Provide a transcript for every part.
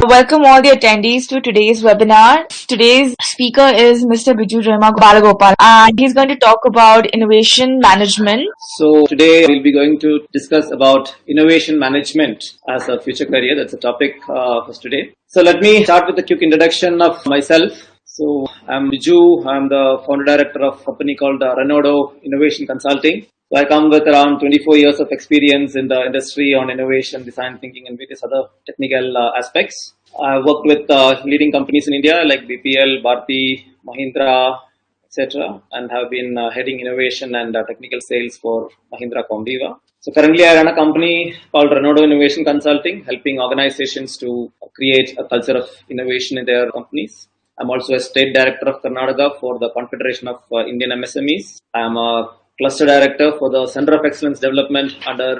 Welcome all the attendees to today's webinar. Today's speaker is Mr. Biju Rema Balagopal, and he's going to talk about innovation management. So today we'll be going to discuss about innovation management as a future career. That's the topic for today. So let me start with a quick introduction of myself. So I'm Biju. I'm the founder director of a company called Renewal Innovation Consulting. So I come with around 24 years of experience in the industry on innovation, design thinking, and various other technical aspects. I've worked with leading companies in India like BPL, Bharti, Mahindra, etc., and have been heading innovation and technical sales for Mahindra Comviva. So currently I run a company called Renewal Innovation Consulting, helping organizations to create a culture of innovation in their companies. I'm also a state director of Karnataka for the Confederation of Indian MSMEs. I'm a cluster director for the Center of Excellence Development under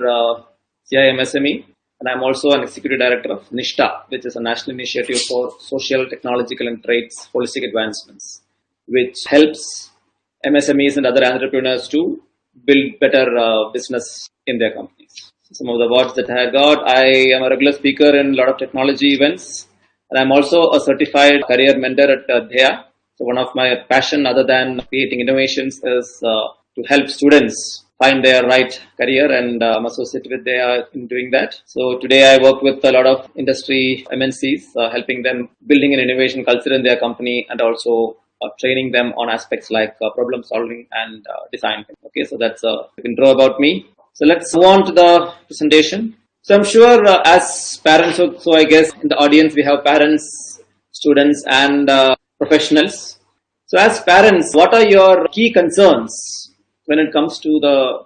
CIMSME, and I'm also an executive director of NISHTA, which is a national initiative for social, technological, and trades holistic advancements, which helps MSMEs and other entrepreneurs to build better business in their companies. Some of the awards that I got: I am a regular speaker in a lot of technology events, and I'm also a certified career mentor at Dheya. So one of my passion, other than creating innovations, is to help students find their right career, and I'm associated with Dheya in doing that. So today I work with a lot of industry MNCs, helping them building an innovation culture in their company, and also training them on aspects like problem solving and design. Okay, so that's a intro about me. So let's move on to the presentation. So I'm sure as parents, so I guess in the audience we have parents, students, and professionals. So as parents, what are your key concerns when it comes to the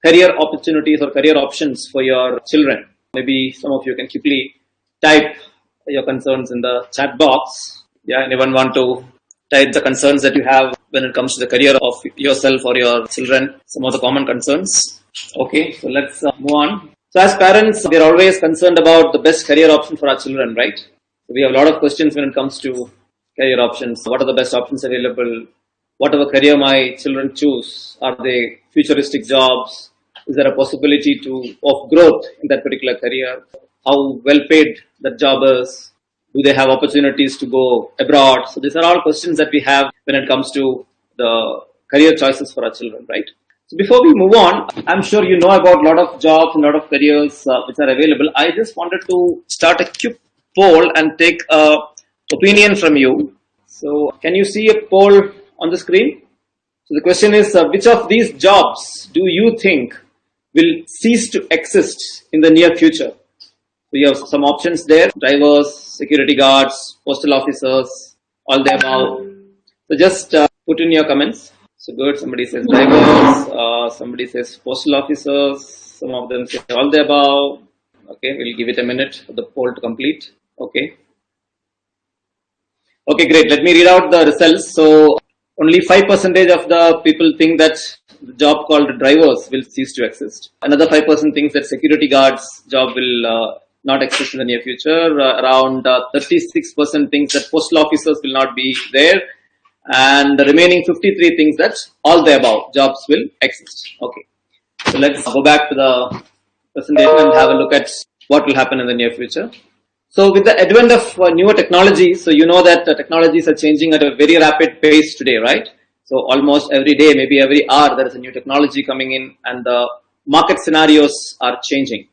career opportunities or career options for your children? Maybe some of you can quickly type your concerns in the chat box. Yeah, anyone want to type the concerns that you have when it comes to the career of yourself or your children? Some of the common concerns. Okay, so let's move on. So as parents, we are always concerned about the best career option for our children, right? So we have a lot of questions when it comes to career options. What are the best options available? Whatever career my children choose, are they futuristic jobs? Is there a possibility of growth in that particular career? How well paid that job is? Do they have opportunities to go abroad? So these are all questions that we have when it comes to the career choices for our children, right? So before we move on, I'm sure you know about a lot of jobs and a lot of careers which are available. I just wanted to start a quick poll and take an opinion from you. So can you see a poll on the screen? So the question is, which of these jobs do you think will cease to exist in the near future? We have some options there: drivers, security guards, postal officers, all the above. So just put in your comments. So good, somebody says drivers, somebody says postal officers, some of them say all the above. Okay, we'll give it a minute for the poll to complete. Okay, great. Let me read out the results. So only 5% of the people think that the job called drivers will cease to exist. Another 5% thinks that security guards job will not exist in the near future. Around 36% thinks that postal officers will not be there. And the remaining 53 thinks that all the above jobs will exist. Okay. So let's go back to the presentation and have a look at what will happen in the near future. So with the advent of newer technologies, so you know that technologies are changing at a very rapid pace today, right? So almost every day, maybe every hour, there is a new technology coming in, and the market scenarios are changing.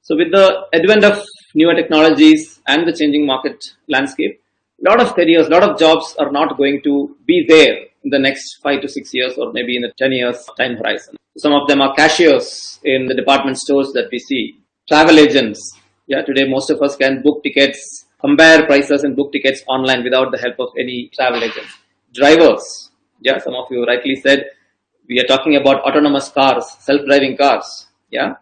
So with the advent of newer technologies and the changing market landscape, a lot of careers, a lot of jobs are not going to be there in the next 5 to 6 years, or maybe in the 10 years time horizon. Some of them are cashiers in the department stores that we see, travel agents. Yeah, today most of us can book tickets, compare prices and book tickets online without the help of any travel agent. Drivers. Yeah, some of you rightly said we are talking about autonomous cars, self-driving cars. Yeah,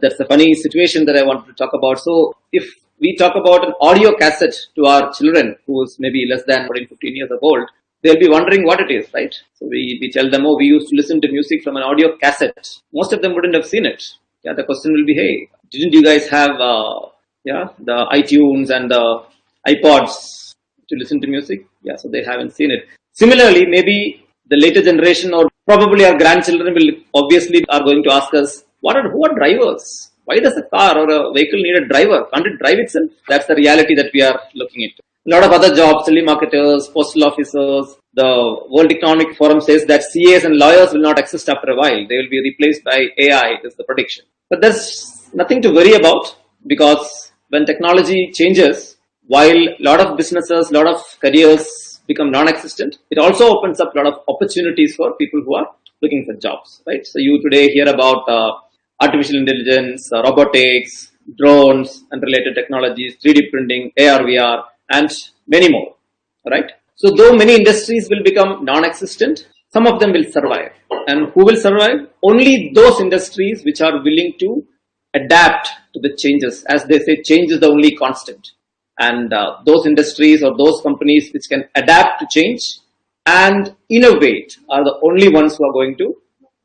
that's a funny situation that I wanted to talk about. So if we talk about an audio cassette to our children who is maybe less than 14, 15 years old, they'll be wondering what it is, right? So we tell them, oh, we used to listen to music from an audio cassette. Most of them wouldn't have seen it. Yeah, the question will be, hey, didn't you guys have the iTunes and the iPods to listen to music? Yeah, so they haven't seen it. Similarly, maybe the later generation or probably our grandchildren will obviously are going to ask us, who are drivers? Why does a car or a vehicle need a driver? Can't it drive itself? That's the reality that we are looking into. A lot of other jobs, telemarketers, postal officers. The World Economic Forum says that CAs and lawyers will not exist after a while. They will be replaced by AI, is the prediction. But there's nothing to worry about, because when technology changes, while a lot of businesses, a lot of careers become non-existent, it also opens up a lot of opportunities for people who are looking for jobs, right? So you today hear about artificial intelligence, robotics, drones and related technologies, 3D printing, AR, VR, and many more, right? So though many industries will become non-existent, some of them will survive. And who will survive? Only those industries which are willing to adapt to the changes. As they say, change is the only constant. And those industries or those companies which can adapt to change and innovate are the only ones who are going to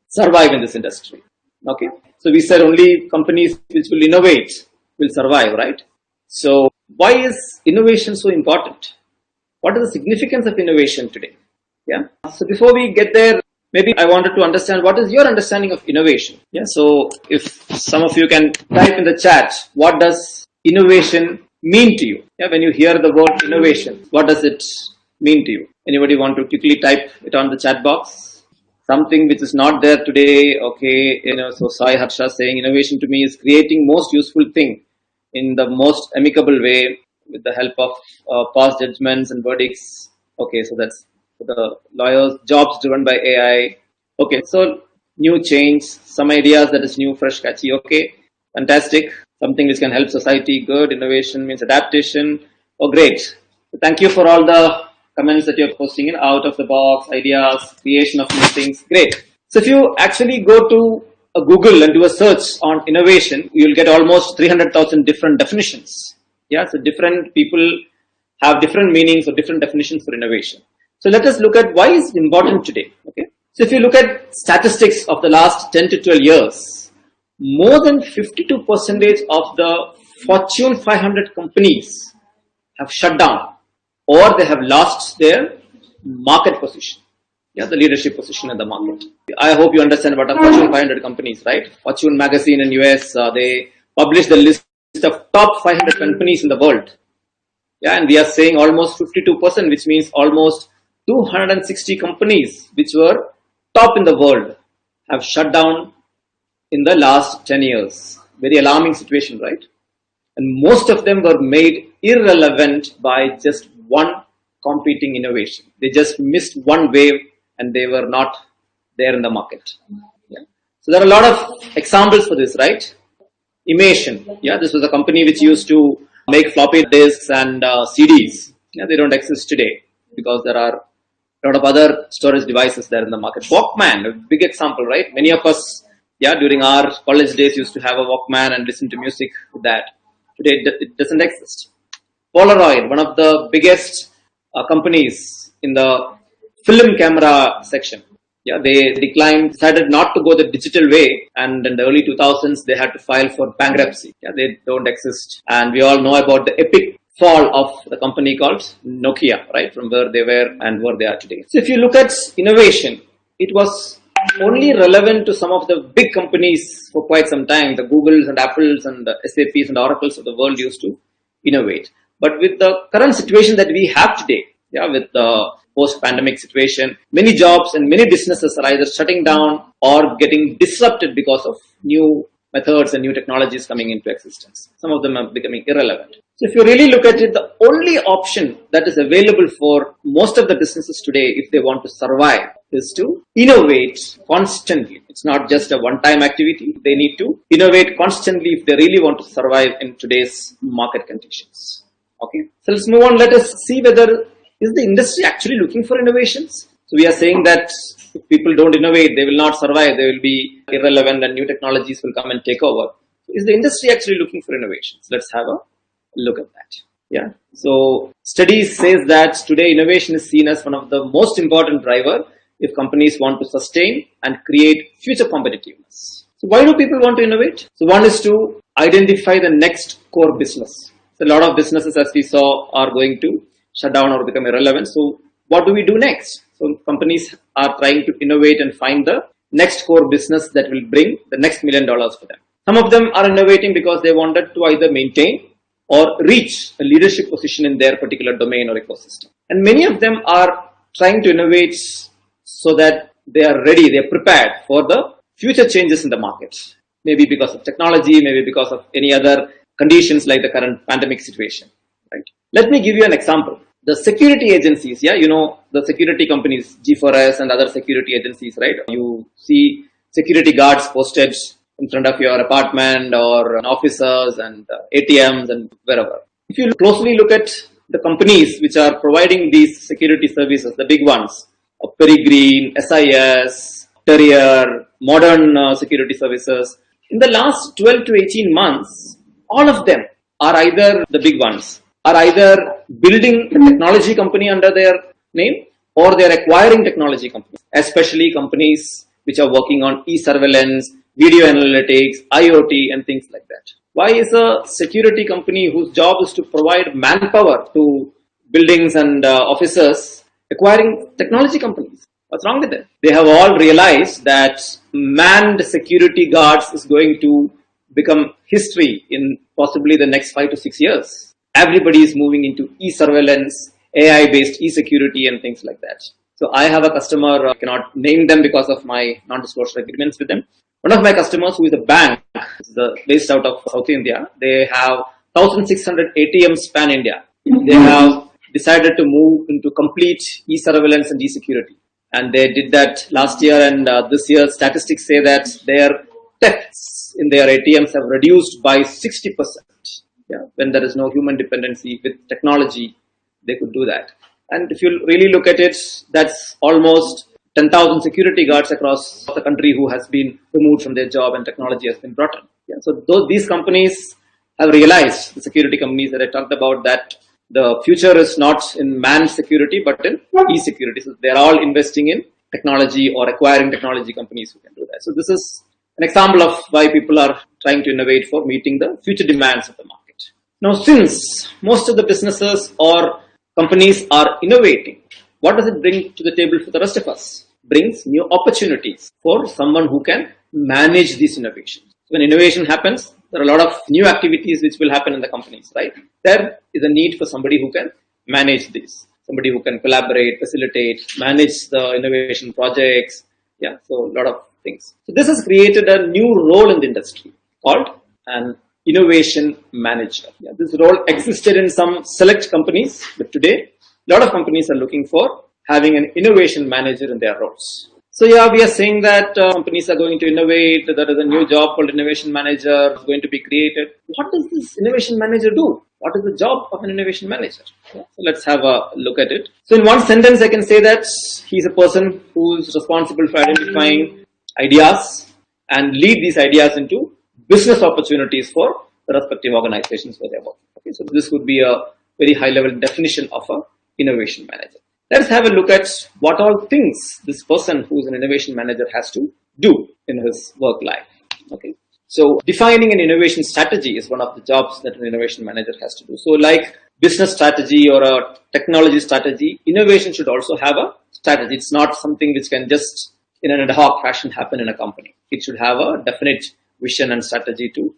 survive in this industry. Okay. So we said only companies which will innovate will survive, right? So why is innovation so important? What is the significance of innovation today? Yeah. So before we get there, maybe I wanted to understand what is your understanding of innovation. Yeah. So if some of you can type in the chat, what does innovation mean to you? Yeah. When you hear the word innovation, what does it mean to you? Anybody want to quickly type it on the chat box? Something which is not there today. Okay. So Sai Harsha saying innovation to me is creating most useful thing in the most amicable way with the help of past judgments and verdicts. Okay. So that's the lawyers, jobs driven by AI. Okay. So new change, some ideas that is new, fresh, catchy. Okay. Fantastic. Something which can help society. Good. Innovation means adaptation. Oh, great. So thank you for all the comments that you're posting in, out of the box, ideas, creation of new things. Great. So if you actually go to a Google and do a search on innovation, you'll get almost 300,000 different definitions. Yeah. So different people have different meanings or different definitions for innovation. So let us look at why it's important today. Okay. So if you look at statistics of the last 10 to 12 years, more than 52% of the Fortune 500 companies have shut down or they have lost their market position. Yeah, the leadership position in the market. I hope you understand what are Fortune 500 companies, right? Fortune magazine in US, they publish the list of top 500 companies in the world. Yeah, and we are saying almost 52%, which means almost 260 companies which were top in the world have shut down in the last 10 years. Very alarming situation, right? And most of them were made irrelevant by just one competing innovation. They just missed one wave and they were not there in the market. Yeah. So there are a lot of examples for this, right? Invention. Yeah, this was a company which used to make floppy disks and CDs. Yeah, they don't exist today because there are a lot of other storage devices there in the market. Walkman, a big example, right? Many of us, yeah, during our college days used to have a Walkman and listen to music with that. Today it doesn't exist. Polaroid, one of the biggest companies in the film camera section. Yeah, they decided not to go the digital way, and in the early 2000s they had to file for bankruptcy. Yeah, they don't exist, and we all know about the epic fall of the company called Nokia, right, from where they were and where they are today. So if you look at innovation, it was only relevant to some of the big companies for quite some time. The Googles and Apples and the SAPs and Oracles of the world used to innovate. But with the current situation that we have today, yeah, with the post-pandemic situation, many jobs and many businesses are either shutting down or getting disrupted because of new methods and new technologies coming into existence. Some of them are becoming irrelevant. So if you really look at it, the only option that is available for most of the businesses today, if they want to survive, is to innovate constantly. It's not just a one-time activity. They need to innovate constantly if they really want to survive in today's market conditions. Okay. So let's move on. Let us see whether is the industry actually looking for innovations. So we are saying that if people don't innovate, they will not survive. They will be irrelevant and new technologies will come and take over. So is the industry actually looking for innovations? Let's have a look at that. Yeah. So studies says that today innovation is seen as one of the most important driver if companies want to sustain and create future competitiveness. So why do people want to innovate? So one is to identify the next core business. So a lot of businesses, as we saw, are going to shut down or become irrelevant. So what do we do next? So companies are trying to innovate and find the next core business that will bring the next $1 million for them. Some of them are innovating because they wanted to either maintain or reach a leadership position in their particular domain or ecosystem. And many of them are trying to innovate so that they are ready, they are prepared for the future changes in the market. Maybe because of technology, maybe because of any other conditions like the current pandemic situation. Right? Let me give you an example. The security agencies, the security companies, G4S and other security agencies, right? You see security guards posted in front of your apartment or offices and ATMs and wherever. If you closely look at the companies which are providing these security services, the big ones, Peregrine, SIS, Terrier, modern security services, in the last 12 to 18 months, all of them are either the big ones, are either building a technology company under their name or they are acquiring technology companies, especially companies which are working on e-surveillance, video analytics, IoT and things like that. Why is a security company whose job is to provide manpower to buildings and offices acquiring technology companies? What's wrong with it? They have all realized that manned security guards is going to become history in possibly the next 5 to 6 years. Everybody is moving into e-surveillance, AI-based e-security and things like that. So I have a customer, I cannot name them because of my non-disclosure agreements with them. One of my customers who is a bank, based out of South India, they have 1,600 ATMs pan India. They have decided to move into complete e-surveillance and e-security. And they did that last year and this year statistics say that their thefts in their ATMs have reduced by 60%. Yeah, when there is no human dependency with technology, they could do that. And if you really look at it, that's almost 10,000 security guards across the country who has been removed from their job and technology has been brought in. Yeah, so these companies have realized, the security companies that I talked about, that the future is not in manned security but in e-security. So they're all investing in technology or acquiring technology companies who can do that. So this is an example of why people are trying to innovate for meeting the future demands of the market. Now, since most of the businesses or companies are innovating, what does it bring to the table for the rest of us? It brings new opportunities for someone who can manage these innovations. When innovation happens, there are a lot of new activities which will happen in the companies, right? There is a need for somebody who can manage this, somebody who can collaborate, facilitate, manage the innovation projects. Yeah, so a lot of things. So this has created a new role in the industry called an innovation manager. Yeah, this role existed in some select companies, but today a lot of companies are looking for having an innovation manager in their roles. So yeah, we are saying that companies are going to innovate. There is a new job called innovation manager going to be created. What does this innovation manager do? What is the job of an innovation manager? Yeah, so let's have a look at it. So in one sentence, I can say that he's a person who is responsible for identifying ideas and lead these ideas into business opportunities for the respective organizations where they work. Okay, so this would be a very high-level definition of an innovation manager. Let's have a look at what all things this person who's an innovation manager has to do in his work life. Okay, so defining an innovation strategy is one of the jobs that an innovation manager has to do. So like business strategy or a technology strategy, innovation should also have a strategy. It's not something which can just in an ad hoc fashion happen in a company. It should have a definite vision and strategy to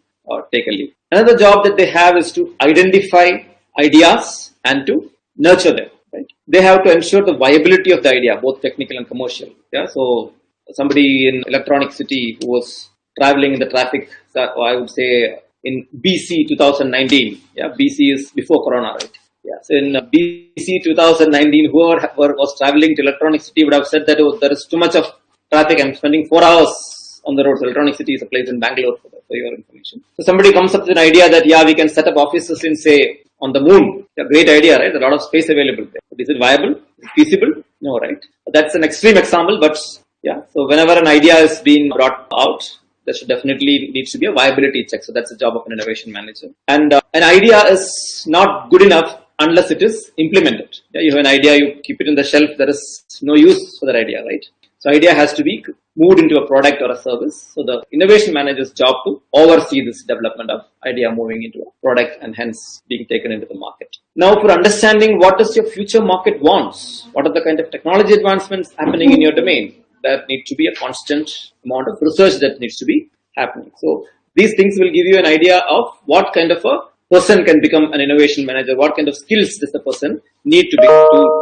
take a lead. Another job that they have is to identify ideas and to nurture them. Right? They have to ensure the viability of the idea, both technical and commercial. Yeah. So somebody in Electronic City who was traveling in the traffic, I would say in BC 2019. Yeah, BC is before Corona, right? Yeah. So in BC 2019, whoever was traveling to Electronic City would have said that there is too much of traffic. I'm spending 4 hours on the road. So Electronic City is a place in Bangalore for your information. So somebody comes up with an idea that, yeah, we can set up offices in, say, on the moon. A great idea, right? There's a lot of space available there. But is it viable? Is it feasible? No, right? That's an extreme example, but yeah. So whenever an idea is being brought out, there should definitely needs to be a viability check. So that's the job of an innovation manager. And an idea is not good enough unless it is implemented. Yeah, you have an idea, you keep it in the shelf, there is no use for that idea, right? So idea has to be moved into a product or a service. So the innovation manager's job to oversee this development of idea moving into a product and hence being taken into the market. Now for understanding what does your future market wants, what are the kind of technology advancements happening in your domain, there needs to be a constant amount of research that needs to be happening. So These things will give you an idea of what kind of a person can become an innovation manager, what kind of skills does the person need to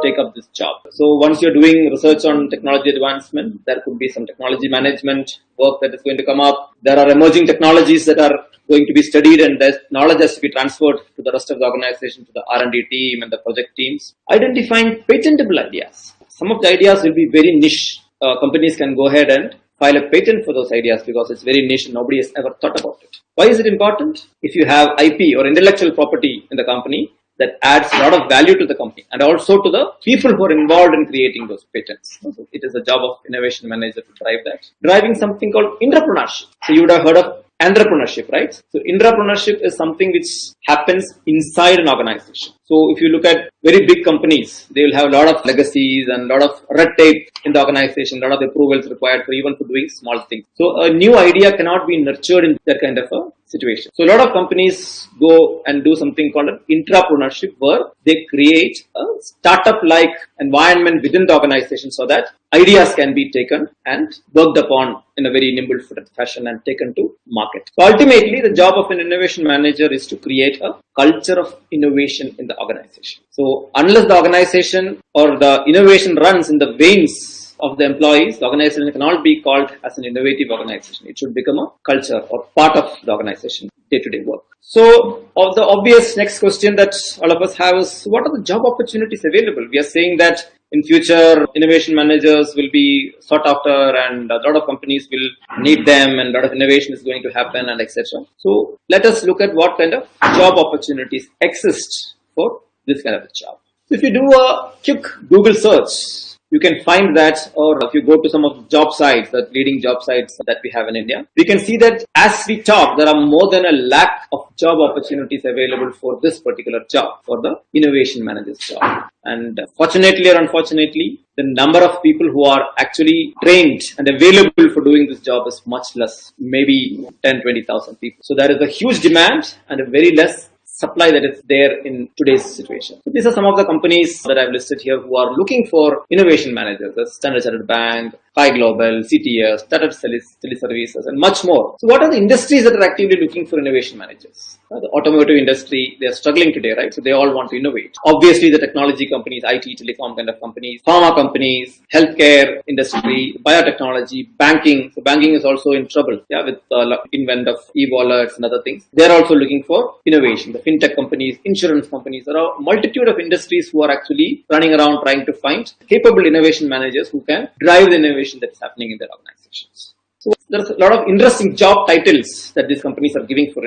take up this job. So once you're doing research on technology advancement, there could be some technology management work that is going to come up. There are emerging technologies that are going to be studied, and that knowledge has to be transferred to the rest of the organization, to the R&D team and the project teams. Identifying patentable ideas. Some of the ideas will be very niche. Companies can go ahead and file a patent for those ideas because it's very niche and nobody has ever thought about it. Why is it important? If you have IP or intellectual property in the company, that adds a lot of value to the company and also to the people who are involved in creating those patents. So it is the job of innovation manager to drive that. Driving something called entrepreneurship. So you would have heard of entrepreneurship, right? So entrepreneurship is something which happens inside an organization. So if you look at very big companies, they will have a lot of legacies and a lot of red tape in the organization, a lot of approvals required for even for doing small things. So a new idea cannot be nurtured in that kind of a situation. So a lot of companies go and do something called an intrapreneurship, where they create a startup-like environment within the organization so that ideas can be taken and worked upon in a very nimble-footed fashion and taken to market. So ultimately, the job of an innovation manager is to create a culture of innovation in the organization. So unless the organization or the innovation runs in the veins of the employees, the organization cannot be called as an innovative organization. It should become a culture or part of the organization day-to-day work. So the obvious next question that all of us have is, what are the job opportunities available? We are saying that in future, innovation managers will be sought after and a lot of companies will need them and a lot of innovation is going to happen and etc. So let us look at what kind of job opportunities exist for this kind of a job. So if you do a quick Google search, you can find that, or if you go to some of the job sites, the leading job sites that we have in India, we can see that as we talk, there are more than 1 lakh of job opportunities available for this particular job, for the innovation manager's job. And fortunately or unfortunately, the number of people who are actually trained and available for doing this job is much less, maybe 10-20,000 people. So there is a huge demand and a very less supply that is there in today's situation. So these are some of the companies that I've listed here who are looking for innovation managers. That's Standard Chartered Bank, Pi Global, CTS, Tata Teleservices, and much more. So what are the industries that are actively looking for innovation managers? The automotive industry, they are struggling today, right? So they all want to innovate. Obviously, the technology companies, IT, telecom kind of companies, pharma companies, healthcare industry, biotechnology, banking. So banking is also in trouble, with the invent of e-wallets and other things. They are also looking for innovation. The fintech companies, insurance companies, there are a multitude of industries who are actually running around trying to find capable innovation managers who can drive the innovation that is happening in their organizations. So there's a lot of interesting job titles that these companies are giving for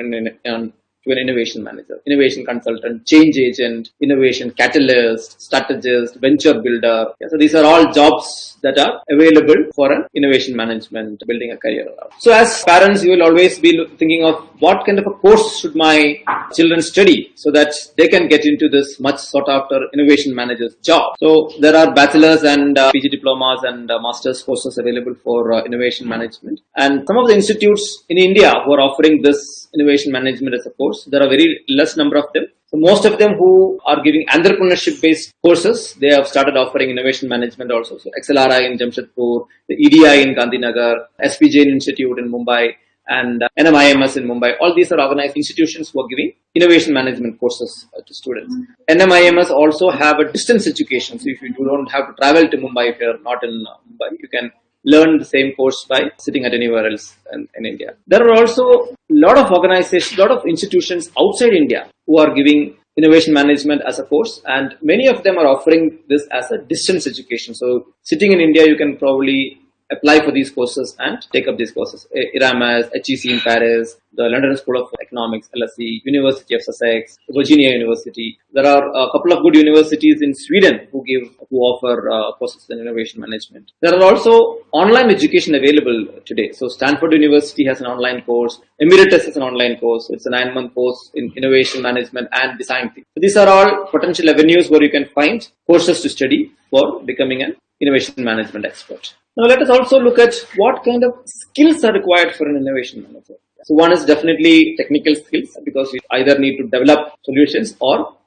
to an innovation manager: innovation consultant, change agent, innovation catalyst, strategist, venture builder. So these are all jobs that are available for an innovation management, building a career around. So as parents, you will always be thinking of what kind of a course should my children study so that they can get into this much sought after innovation manager's job. So there are bachelor's and PG diplomas and master's courses available for innovation management. And some of the institutes in India who are offering this innovation management as a course, there are very less number of them. So most of them who are giving entrepreneurship based courses, they have started offering innovation management also. So XLRI in Jamshedpur, the EDI in Gandhinagar, SP Jain Institute in Mumbai, and NMIMS in Mumbai. All these are organized institutions who are giving innovation management courses to students. NMIMS also have a distance education. So if you don't have to travel to Mumbai, if you're not in Mumbai, you can learn the same course by sitting at anywhere else in India. There are also a lot of organizations, a lot of institutions outside India who are giving innovation management as a course, and many of them are offering this as a distance education. So sitting in India, you can probably apply for these courses and take up these courses. IRAMAS, HEC in Paris, the London School of Economics, LSE, University of Sussex, Virginia University. There are a couple of good universities in Sweden who offer courses in innovation management. There are also online education available today. So Stanford University has an online course. Emeritus has an online course. It's a 9-month course in innovation management and design. So these are all potential avenues where you can find courses to study for becoming an innovation management expert. Now let us also look at what kind of skills are required for an innovation manager. So one is definitely technical skills, because you either need to develop solutions or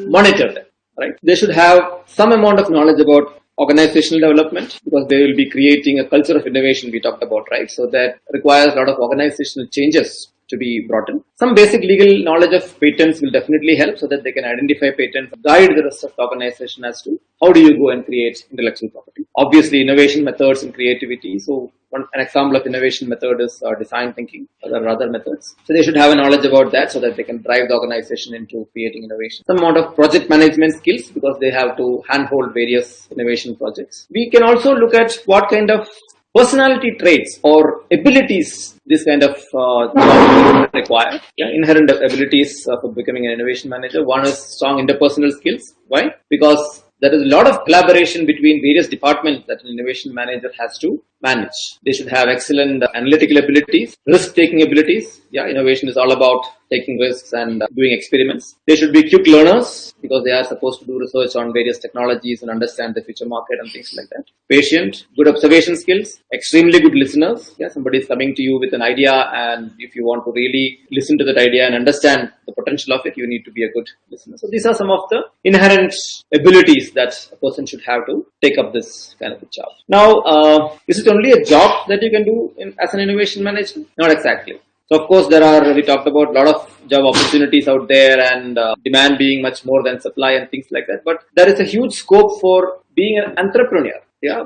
monitor them, right? They should have some amount of knowledge about organizational development, because they will be creating a culture of innovation we talked about, right? So that requires a lot of organizational changes to be brought in. Some basic legal knowledge of patents will definitely help so that they can identify patents, guide the rest of the organization as to how do you go and create intellectual property. Obviously, innovation methods and creativity. So an example of innovation method is design thinking. There are other methods. So they should have a knowledge about that so that they can drive the organization into creating innovation. Some amount of project management skills because they have to handhold various innovation projects. We can also look at what kind of personality traits or abilities this kind of job require. Inherent abilities for becoming an innovation manager. One is strong interpersonal skills. Why? Because there is a lot of collaboration between various departments that an innovation manager has to manage. They should have excellent analytical abilities, risk-taking abilities. Innovation is all about taking risks and doing experiments. They should be quick learners because they are supposed to do research on various technologies and understand the future market and things like that. Patient, good observation skills, extremely good listeners. Somebody is coming to you with an idea, and if you want to really listen to that idea and understand the potential of it, you need to be a good listener. So these are some of the inherent abilities that a person should have to take up this kind of a job. Now, is it only a job that you can do as an innovation manager? Not exactly. So of course we talked about a lot of job opportunities out there and demand being much more than supply and things like that. But there is a huge scope for being an entrepreneur,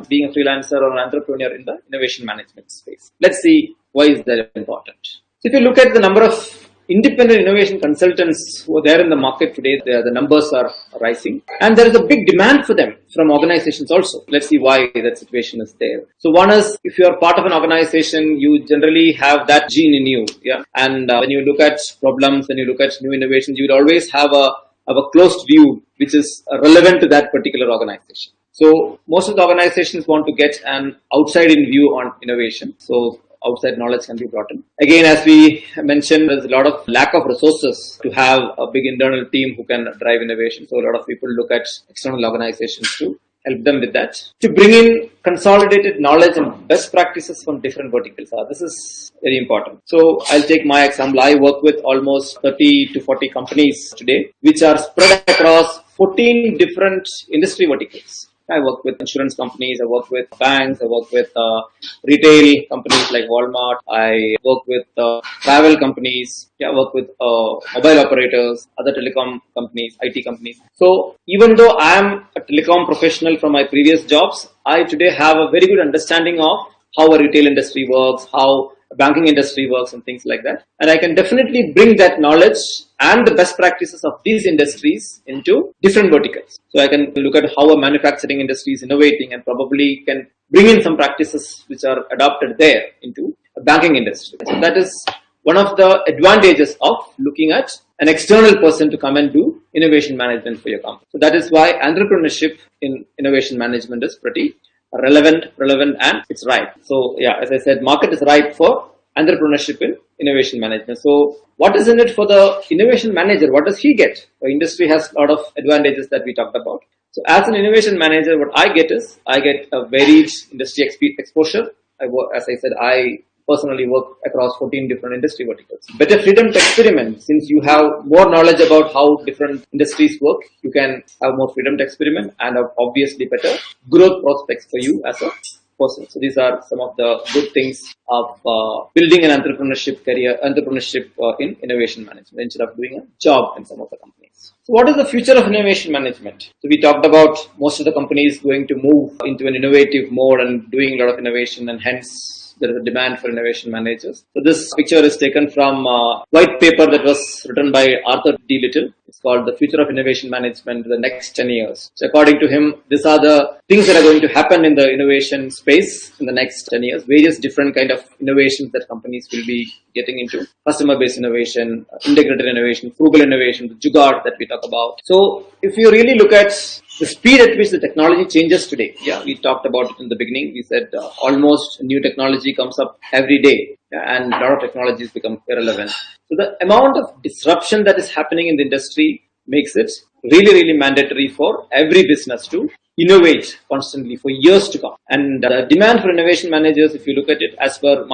being a freelancer or an entrepreneur in the innovation management space. Let's see why is that important. So if you look at the number of independent innovation consultants who are there in the market today, the numbers are rising. And there is a big demand for them from organizations also. Let's see why that situation is there. So one is, if you are part of an organization, you generally have that gene in you. And when you look at problems, when you look at new innovations, you will always have a closed view which is relevant to that particular organization. So most of the organizations want to get an outside-in view on innovation. So outside knowledge can be brought in. Again, as we mentioned, there's a lot of lack of resources to have a big internal team who can drive innovation. So a lot of people look at external organizations to help them with that. To bring in consolidated knowledge and best practices from different verticals. This is very important. So I'll take my example. I work with almost 30 to 40 companies today, which are spread across 14 different industry verticals. I work with insurance companies, I work with banks, I work with retail companies like Walmart, I work with travel companies, I work with mobile operators, other telecom companies, IT companies. So even though I am a telecom professional from my previous jobs, I today have a very good understanding of how a retail industry works, how a banking industry works and things like that. And I can definitely bring that knowledge and the best practices of these industries into different verticals. So I can look at how a manufacturing industry is innovating and probably can bring in some practices which are adopted there into a banking industry. So that is one of the advantages of looking at an external person to come and do innovation management for your company. So that is why entrepreneurship in innovation management is pretty relevant and it's right. So as I said, market is right for entrepreneurship in innovation management. So what is in it for the innovation manager? What does he get? The industry has a lot of advantages that we talked about. So as an innovation manager, what I get is I get a varied industry exposure. As I said, I personally work across 14 different industry verticals. Better freedom to experiment. Since you have more knowledge about how different industries work, you can have more freedom to experiment and have obviously better growth prospects for you as a person. So these are some of the good things of building an entrepreneurship career, in innovation management instead of doing a job in some of the companies. So what is the future of innovation management? So we talked about most of the companies going to move into an innovative mode and doing a lot of innovation, and hence there is a demand for innovation managers. So this picture is taken from a white paper that was written by Arthur D. Little. It's called The Future of Innovation Management in the Next 10 Years. So according to him, these are the things that are going to happen in the innovation space in the next 10 years. Various different kind of innovations that companies will be getting into. Customer-based innovation, integrated innovation, frugal innovation, the jugaad that we talk about. So if you really look at the speed at which the technology changes today. We talked about it in the beginning. We said almost new technology comes up every day, and a lot of technologies become irrelevant. So the amount of disruption that is happening in the industry makes it really, really mandatory for every business to innovate constantly for years to come. And the demand for innovation managers, if you look at it, as per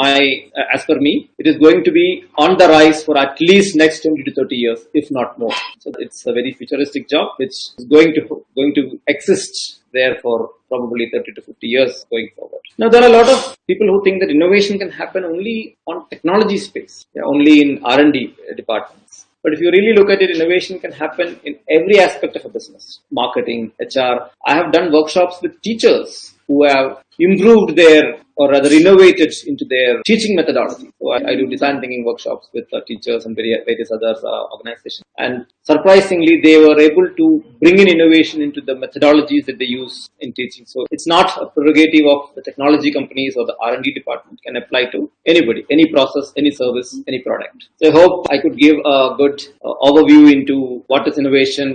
me, it is going to be on the rise for at least next 20 to 30 years, if not more. So it's a very futuristic job which is going to exist there for probably 30 to 50 years going forward. Now, there are a lot of people who think that innovation can happen only on technology space, only in R&D departments. But if you really look at it, innovation can happen in every aspect of a business, marketing, HR. I have done workshops with teachers who have improved their, or rather innovated into their teaching methodology. So I do design thinking workshops with teachers and various other organizations. And surprisingly, they were able to bring in innovation into the methodologies that they use in teaching. So it's not a prerogative of the technology companies or the R&D department. It can apply to anybody, any process, any service, any product. So I hope I could give a good overview into what is innovation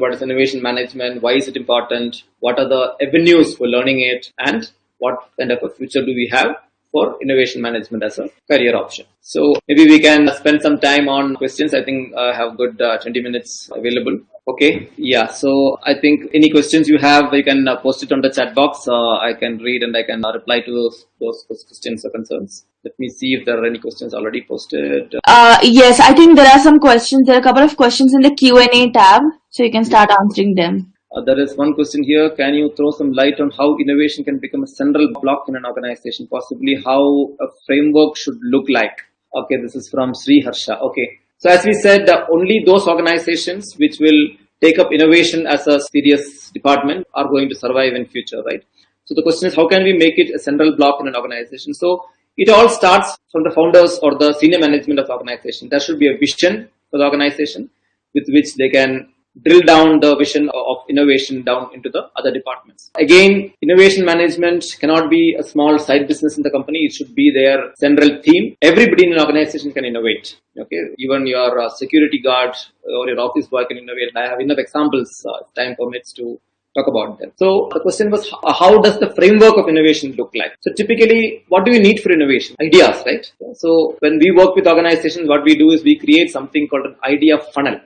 management, why is it important, what are the avenues for learning it, and what kind of a future do we have for innovation management as a career option. So maybe we can spend some time on questions. I think I have good 20 minutes available. Okay. Yeah. So I think any questions you have, you can post it on the chat box. I can read and I can reply to those questions or concerns. Let me see if there are any questions already posted. Yes, I think there are some questions. There are a couple of questions in the Q&A tab, so you can start answering them. There is one question here. Can you throw some light on how innovation can become a central block in an organization? Possibly how a framework should look like. Okay, this is from Sri Harsha. Okay. So as we said, only those organizations which will take up innovation as a serious department are going to survive in future, right? So the question is, how can we make it a central block in an organization? So it all starts from the founders or the senior management of the organization. There should be a vision for the organization with which they can drill down the vision of innovation down into the other departments. Again, innovation management cannot be a small side business in the company. It should be their central theme. Everybody in an organization can innovate. Okay, even your security guard or your office boy can innovate. I have enough examples, if time permits, to talk about them. So the question was, how does the framework of innovation look like? So typically, what do you need for innovation? Ideas, right? So when we work with organizations, what we do is we create something called an idea funnel.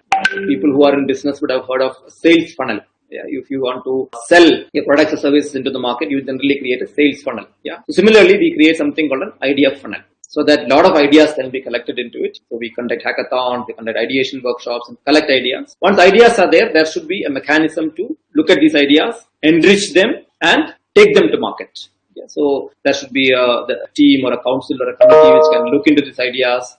People who are in business would have heard of sales funnel. Yeah, if you want to sell your products or services into the market, you generally create a sales funnel. Yeah. So similarly, we create something called an idea funnel, so that a lot of ideas can be collected into it. So we conduct hackathons, we conduct ideation workshops and collect ideas. Once ideas are there, there should be a mechanism to look at these ideas, enrich them and take them to market. Yeah, so there should be a team or a council or a committee which can look into these ideas,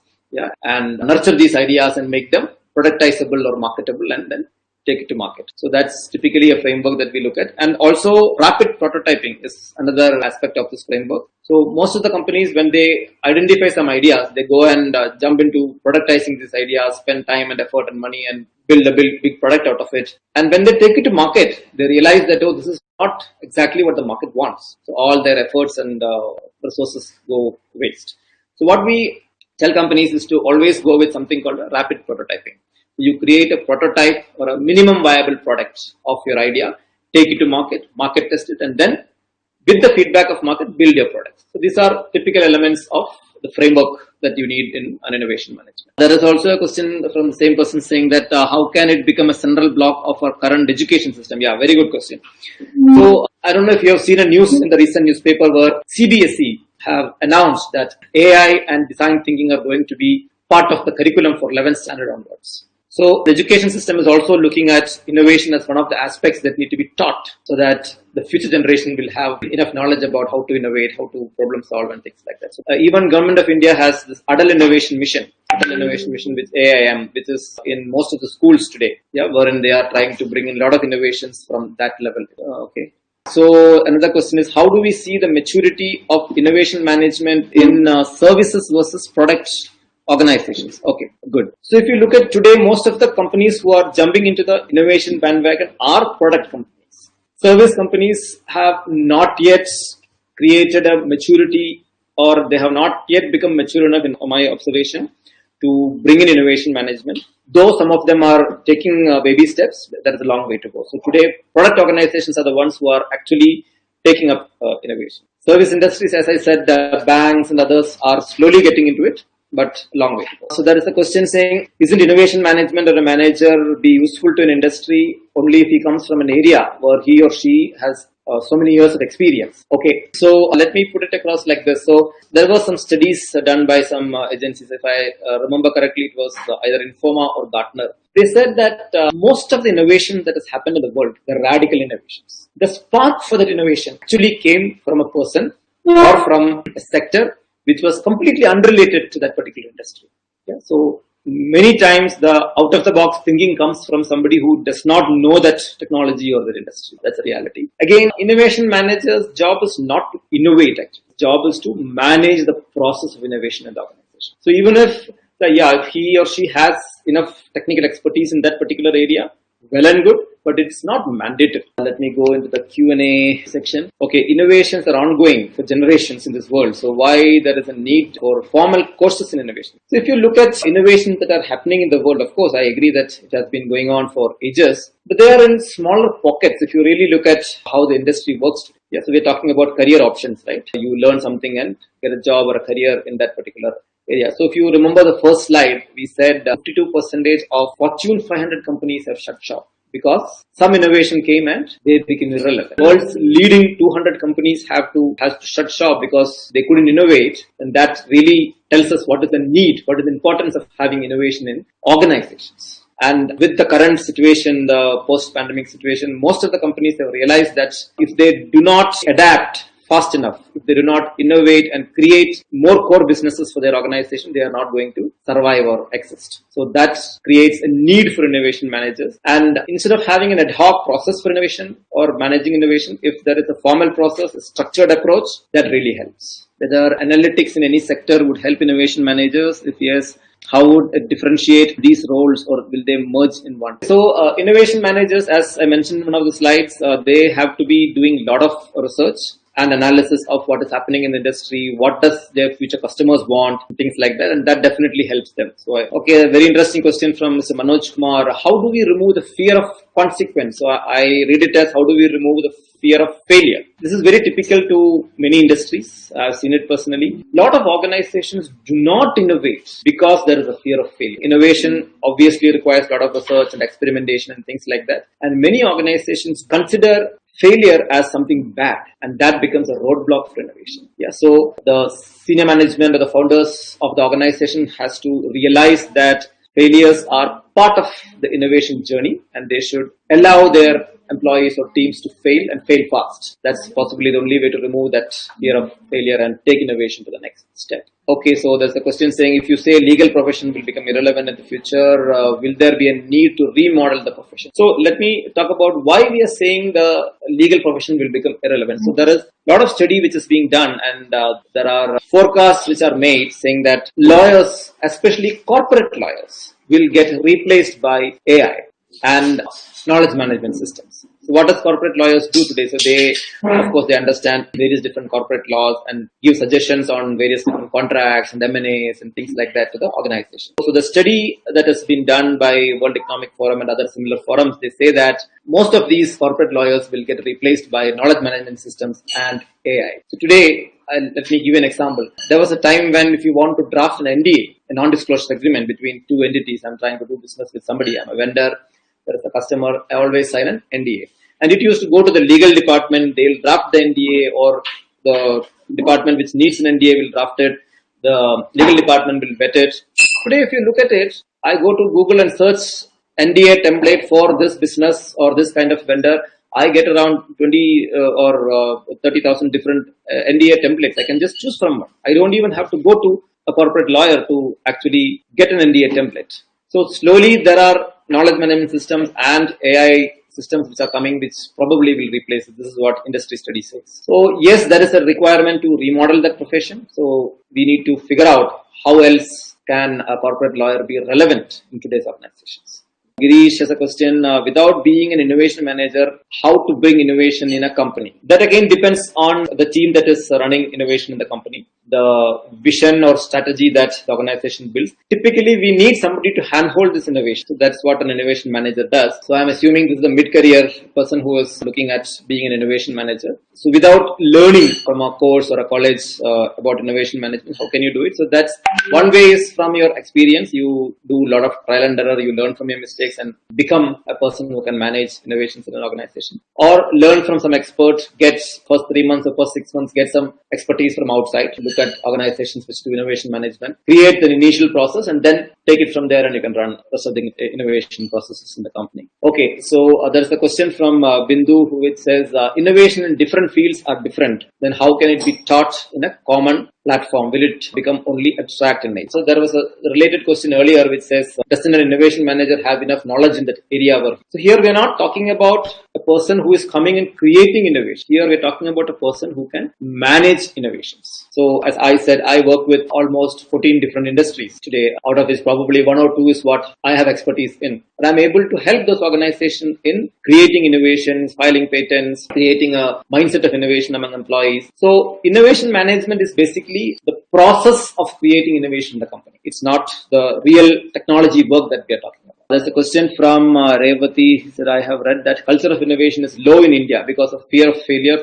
and nurture these ideas and make them productizable or marketable and then take it to market. So that's typically a framework that we look at. And also rapid prototyping is another aspect of this framework. So most of the companies, when they identify some ideas, they go and jump into productizing these ideas, spend time and effort and money and build a big product out of it. And when they take it to market, they realize that, oh, this is not exactly what the market wants. So all their efforts and resources go waste. So what we tell companies is to always go with something called rapid prototyping. You create a prototype or a minimum viable product of your idea, take it to market test it, and then with the feedback of market, build your products. So these are typical elements of the framework that you need in an innovation management. There is also a question from the same person saying that how can it become a central block of our current education system? Yeah, very good question. So I don't know if you have seen a news in the recent newspaper where CBSE have announced that AI and design thinking are going to be part of the curriculum for 11th standard onwards. So the education system is also looking at innovation as one of the aspects that need to be taught so that the future generation will have enough knowledge about how to innovate, how to problem solve and things like that. So even Government of India has this Adult Innovation Mission with AIM, which is in most of the schools today, wherein they are trying to bring in a lot of innovations from that level. Okay. So another question is, how do we see the maturity of innovation management in services versus products organizations? Okay, good. So if you look at today, most of the companies who are jumping into the innovation bandwagon are product companies. Service companies have not yet created a maturity, or they have not yet become mature enough, in my observation, to bring in innovation management. Though some of them are taking baby steps, there is a long way to go. So today, product organizations are the ones who are actually taking up innovation. Service industries, as I said, banks and others are slowly getting into it. but a long way to go. So there is a question saying, isn't innovation management or a manager be useful to an industry only if he comes from an area where he or she has so many years of experience? Okay, so let me put it across like this. So there were some studies done by some agencies. If I remember correctly, it was either Informa or Gartner. They said that most of the innovation that has happened in the world, the radical innovations, the spark for that innovation actually came from a person or from a sector which was completely unrelated to that particular industry. Yeah? So many times the out of the box thinking comes from somebody who does not know that technology or that industry. That's a reality. Again, innovation manager's job is not to innovate actually. His job is to manage the process of innovation in the organization. So even if if he or she has enough technical expertise in that particular area, well and good, but it's not mandatory. Let me go into the Q&A section. Okay, innovations are ongoing for generations in this world. So why there is a need for formal courses in innovation? So if you look at innovations that are happening in the world, of course, I agree that it has been going on for ages, but they are in smaller pockets if you really look at how the industry works. Yeah, so we're talking about career options, right? You learn something and get a job or a career in that particular area. So if you remember the first slide, we said 52% of Fortune 500 companies have shut shop because some innovation came and they became irrelevant. World's leading 200 companies has to shut shop because they couldn't innovate, and that really tells us what is the need, what is the importance of having innovation in organizations. And with the current situation, the post-pandemic situation, most of the companies have realized that if they do not adapt fast enough, if they do not innovate and create more core businesses for their organization, they are not going to survive or exist. So that creates a need for innovation managers. And instead of having an ad hoc process for innovation or managing innovation, if there is a formal process, a structured approach, that really helps. Whether analytics in any sector would help innovation managers, if yes, how would it differentiate these roles, or will they merge in one? So innovation managers, as I mentioned in one of the slides, they have to be doing a lot of research and analysis of what is happening in the industry, what does their future customers want, things like that, and that definitely helps them. So, okay, a very interesting question from Mr. Manoj Kumar. How do we remove the fear of consequence? So I read it as, how do we remove the fear of failure? This is very typical to many industries. I've seen it personally. A lot of organizations do not innovate because there is a fear of failure. Innovation obviously requires a lot of research and experimentation and things like that. And many organizations consider failure as something bad, and that becomes a roadblock for innovation. Yeah, so the senior management or the founders of the organization has to realize that failures are part of the innovation journey, and they should allow their employees or teams to fail and fail fast. That's possibly the only way to remove that fear of failure and take innovation to the next step. Okay, so there's a question saying, if you say legal profession will become irrelevant in the future, will there be a need to remodel the profession? So let me talk about why we are saying the legal profession will become irrelevant. So there is a lot of study which is being done, and there are forecasts which are made saying that lawyers, especially corporate lawyers, will get replaced by AI and knowledge management systems. So what does corporate lawyers do today? So they, of course, they understand various different corporate laws and give suggestions on various different contracts and M&As and things like that to the organization. So the study that has been done by World Economic Forum and other similar forums, they say that most of these corporate lawyers will get replaced by knowledge management systems and AI. So today, let me give you an example. There was a time when if you want to draft an NDA, a non-disclosure agreement between two entities, I'm trying to do business with somebody, I'm a vendor, there is a customer, I always sign an NDA. And it used to go to the legal department, they'll draft the NDA, or the department which needs an NDA will draft it, the legal department will vet it. Today, if you look at it, I go to Google and search NDA template for this business or this kind of vendor. I get around 20 or 30,000 different NDA templates. I can just choose from one. I don't even have to go to a corporate lawyer to actually get an NDA template. So slowly there are knowledge management systems and AI systems which are coming, which probably will replace it. This is what industry study says. So yes, there is a requirement to remodel that profession. So we need to figure out how else can a corporate lawyer be relevant in today's organizations. Girish has a question, without being an innovation manager, how to bring innovation in a company? That again depends on the team that is running innovation in the company. the vision or strategy that the organization builds. Typically, we need somebody to handhold this innovation. So that's what an innovation manager does. So I'm assuming this is a mid-career person who is looking at being an innovation manager. So without learning from a course or a college about innovation management, how can you do it? So that's one way is from your experience. You do a lot of trial and error. You learn from your mistakes and become a person who can manage innovations in an organization. Or learn from some expert, get first 3 months or first 6 months, get some expertise from outside, look at organizations which do innovation management, create the initial process and then take it from there and you can run the rest of the innovation processes in the company. Okay, so there's a question from Bindu which says innovation in different fields are different. Then how can it be taught in a common platform? Will it become only abstract in nature? So there was a related question earlier which says, doesn't an innovation manager have enough knowledge in that area? So here we're not talking about a person who is coming and creating innovation. Here we're talking about a person who can manage innovations. So as I said, I work with almost 14 different industries today. Out of this, probably 1 or 2 is what I have expertise in. And I'm able to help those organizations in creating innovations, filing patents, creating a mindset of innovation among employees. So innovation management is basically the process of creating innovation in the company. It's not the real technology work that we are talking about. There's a question from Revati. He said, I have read that culture of innovation is low in India because of fear of failure,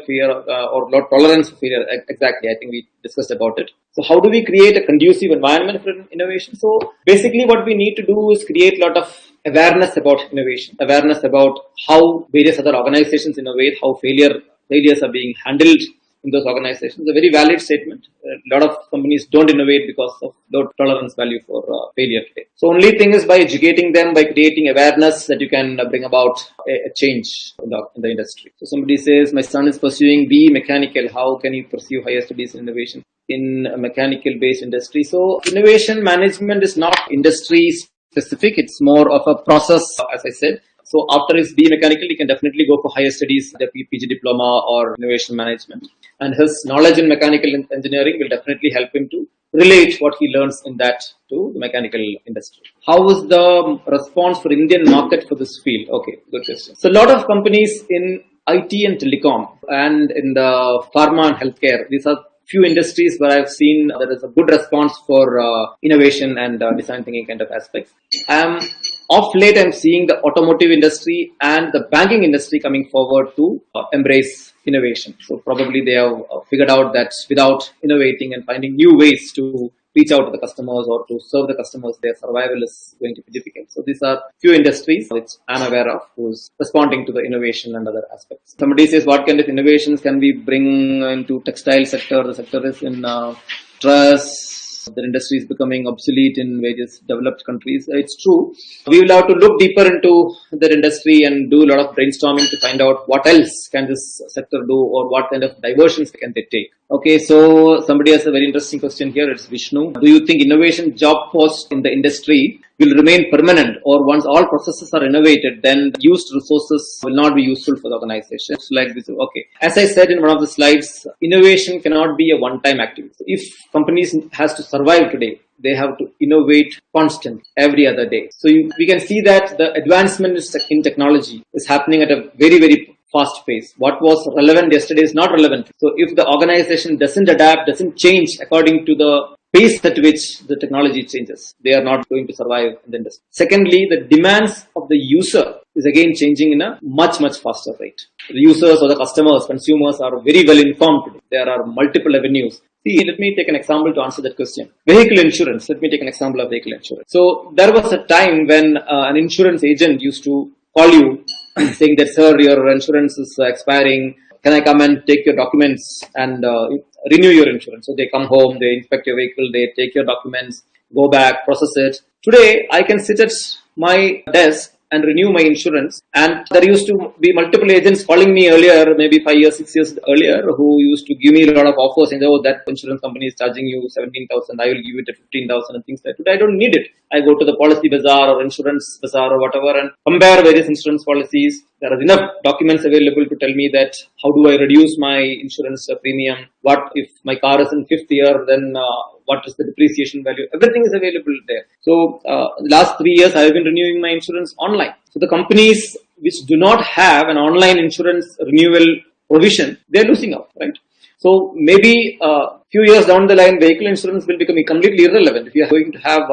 or low tolerance for failure. Exactly. I think we discussed about it. So how do we create a conducive environment for innovation? So basically what we need to do is create a lot of awareness about innovation, awareness about how various other organizations innovate, how failures are being handled in those organizations. A very valid statement. A lot of companies don't innovate because of low tolerance value for failure today. So only thing is by educating them, by creating awareness that you can bring about a change in the industry. So somebody says, my son is pursuing B mechanical. How can he pursue higher studies in innovation in a mechanical based industry? So innovation management is not industry specific. It's more of a process, as I said. So after his B mechanical, he can definitely go for higher studies, the PG diploma or innovation management. And his knowledge in mechanical engineering will definitely help him to relate what he learns in that to the mechanical industry. How is the response for Indian market for this field? Okay, good question. So a lot of companies in IT and telecom and in the pharma and healthcare, these are few industries where I've seen there is a good response for innovation and design thinking kind of aspects. Of late, I'm seeing the automotive industry and the banking industry coming forward to embrace innovation. So probably they have figured out that without innovating and finding new ways to reach out to the customers or to serve the customers, their survival is going to be difficult. So these are few industries which I'm aware of who's responding to the innovation and other aspects. Somebody says, what kind of innovations can we bring into textile sector? The sector is in dress. The industry is becoming obsolete in various developed countries. It's true. We will have to look deeper into that industry and do a lot of brainstorming to find out what else can this sector do or what kind of diversions can they take. Okay, so somebody has a very interesting question here. It's Vishnu. Do you think innovation job posts in the industry will remain permanent, or once all processes are innovated, then used resources will not be useful for the organization? It's like this. Okay. As I said in one of the slides, innovation cannot be a one-time activity. If companies has to survive today, they have to innovate constantly every other day. So we can see that the advancement in technology is happening at a very, very fast pace. What was relevant yesterday is not relevant. So if the organization doesn't adapt, doesn't change according to the pace at which the technology changes, they are not going to survive in the industry. Secondly, the demands of the user is again changing in a much, much faster rate. The users or the customers, consumers are very well informed today. There are multiple avenues. See, let me take an example to answer that question. Vehicle insurance. Let me take an example of vehicle insurance. So there was a time when an insurance agent used to call you saying that, sir, your insurance is expiring. Can I come and take your documents and renew your insurance? So they come home, they inspect your vehicle, they take your documents, go back, process it. Today, I can sit at my desk and renew my insurance. And there used to be multiple agents calling me earlier, maybe 5 years, 6 years earlier, who used to give me a lot of offers saying, oh, that insurance company is charging you 17,000, I will give it at 15,000 and things like that. Today, I don't need it. I go to the policy bazaar or insurance bazaar or whatever and compare various insurance policies. There are enough documents available to tell me that how do I reduce my insurance premium? What if my car is in 5th year, then what is the depreciation value? Everything is available there. So last 3 years, I have been renewing my insurance online. So the companies which do not have an online insurance renewal provision, they're losing out, right? So maybe Few years down the line, vehicle insurance will become completely irrelevant. If you are going to have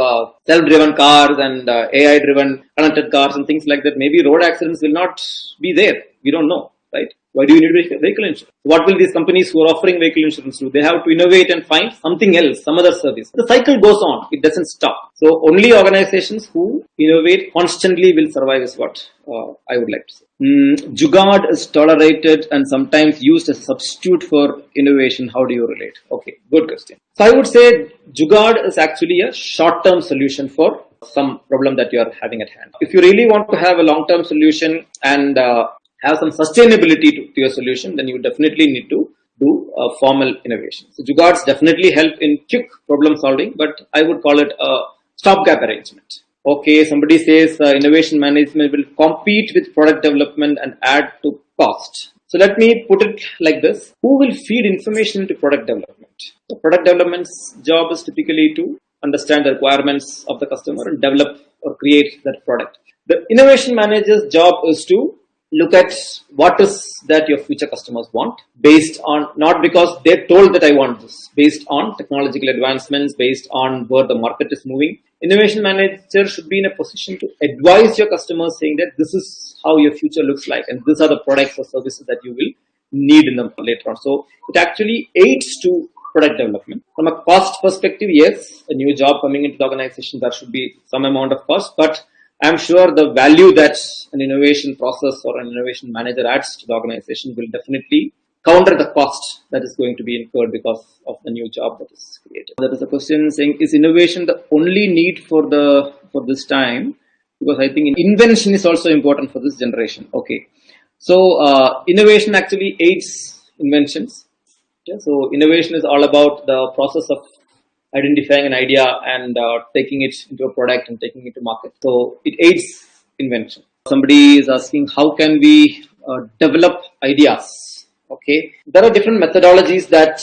self-driven cars and AI-driven connected cars and things like that, maybe road accidents will not be there. We don't know, right? Why do you need vehicle insurance? What will these companies who are offering vehicle insurance do? They have to innovate and find something else, some other service. The cycle goes on. It doesn't stop. So only organizations who innovate constantly will survive is what I would like to say. Jugaad is tolerated and sometimes used as a substitute for innovation. How do you relate? Okay, good question. So I would say Jugaad is actually a short-term solution for some problem that you are having at hand. If you really want to have a long-term solution and have some sustainability to your solution, then you definitely need to do formal innovation. So Jugaads definitely help in quick problem solving, but I would call it a stopgap arrangement. Okay, somebody says innovation management will compete with product development and add to cost. So let me put it like this. Who will feed information into product development? The product development's job is typically to understand the requirements of the customer and develop or create that product. The innovation manager's job is to look at what is that your future customers want, based on, not because they're told that I want this, based on technological advancements, based on where the market is moving. Innovation manager should be in a position to advise your customers, saying that this is how your future looks like and these are the products or services that you will need in the later on. So it actually aids to product development. From a cost perspective, yes, a new job coming into the organization, there should be some amount of cost, but I'm sure the value that an innovation process or an innovation manager adds to the organization will definitely counter the cost that is going to be incurred because of the new job that is created. There is a question saying, is innovation the only need for this time? Because I think invention is also important for this generation. Okay, so innovation actually aids inventions. Yeah, so innovation is all about the process of identifying an idea and taking it into a product and taking it to market. So it aids invention. Somebody is asking, how can we develop ideas? Okay, there are different methodologies that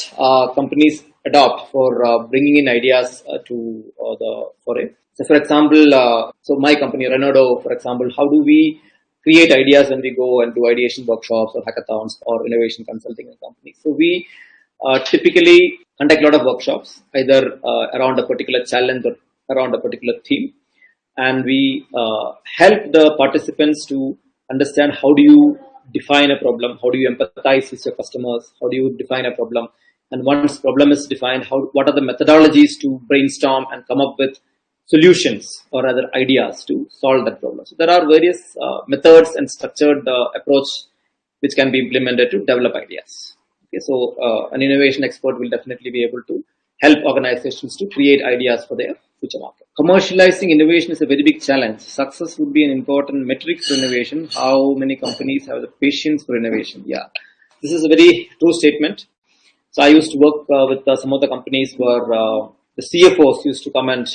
companies adopt for bringing in ideas to the foray. So for example, so my company Renewal, for example, how do we create ideas when we go and do ideation workshops or hackathons or innovation consulting in companies? So we typically conduct a lot of workshops, either around a particular challenge or around a particular theme. And we help the participants to understand how do you define a problem, how do you empathize with your customers, how do you define a problem. And once problem is defined, what are the methodologies to brainstorm and come up with solutions or other ideas to solve that problem. So there are various methods and structured approach which can be implemented to develop ideas. Okay, so an innovation expert will definitely be able to help organizations to create ideas for their future market. Commercializing innovation is a very big challenge. Success would be an important metric for innovation. How many companies have the patience for innovation? Yeah, this is a very true statement. So I used to work with some of the companies where the CFOs used to come and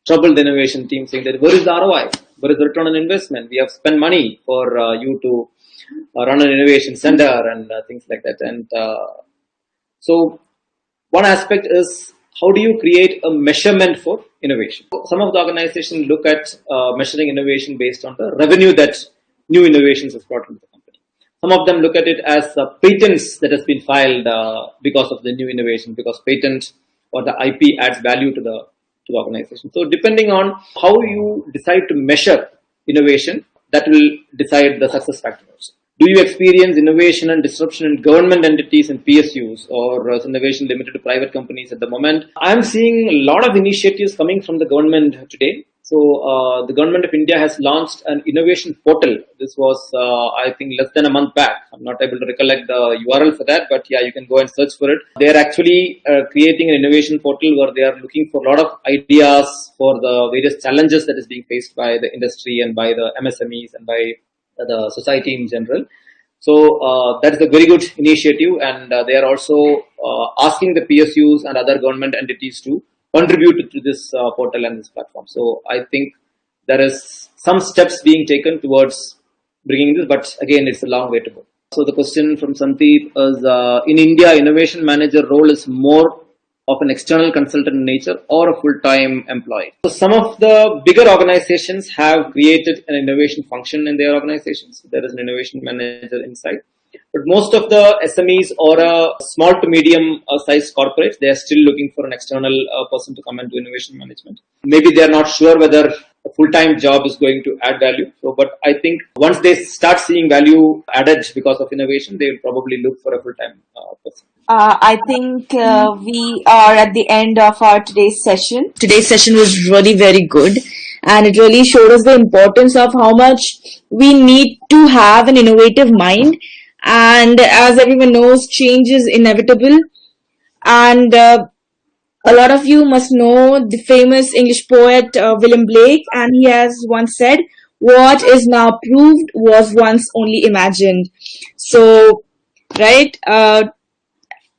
trouble the innovation team, saying that where is the ROI? Where is the return on investment? We have spent money for you to run an innovation center and things like that. And so one aspect is, how do you create a measurement for innovation? Some of the organizations look at measuring innovation based on the revenue that new innovations has brought into the company. Some of them look at it as patents that has been filed because of the new innovation, because patent or the IP adds value to the organization. So depending on how you decide to measure innovation, that will decide the success factors. Do you experience innovation and disruption in government entities and PSUs, or is innovation limited to private companies at the moment? I'm seeing a lot of initiatives coming from the government today. So the government of India has launched an innovation portal. This was, I think, less than a month back. I'm not able to recollect the URL for that, but yeah, you can go and search for it. They are actually creating an innovation portal where they are looking for a lot of ideas for the various challenges that is being faced by the industry and by the MSMEs and by the society in general. So that is a very good initiative, and they are also asking the PSUs and other government entities to contribute to this portal and this platform. So I think there is some steps being taken towards bringing this, but again, it's a long way to go. So the question from Sandeep is, in India, innovation manager role is more of an external consultant in nature or a full-time employee. So some of the bigger organizations have created an innovation function in their organizations. There is an innovation manager inside. But most of the SMEs or small to medium sized corporates, they are still looking for an external person to come and do innovation management. Maybe they are not sure whether a full-time job is going to add value. So, but I think once they start seeing value added because of innovation, they will probably look for a full-time person. I think we are at the end of our today's session. Today's session was really very good, and it really showed us the importance of how much we need to have an innovative mind. And as everyone knows, change is inevitable. And a lot of you must know the famous English poet William Blake, and he has once said, "What is now proved was once only imagined." So, right?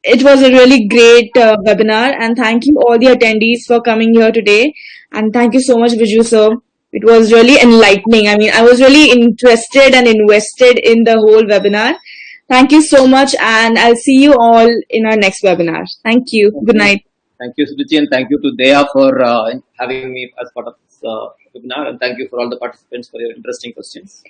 It was a really great webinar, and thank you all the attendees for coming here today. And thank you so much, Biju sir. It was really enlightening. I mean, I was really interested and invested in the whole webinar. Thank you so much, and I'll see you all in our next webinar. Thank you. Good night. Thank you, Suruchi, and thank you to Dheya for having me as part of this webinar, and thank you for all the participants for your interesting questions.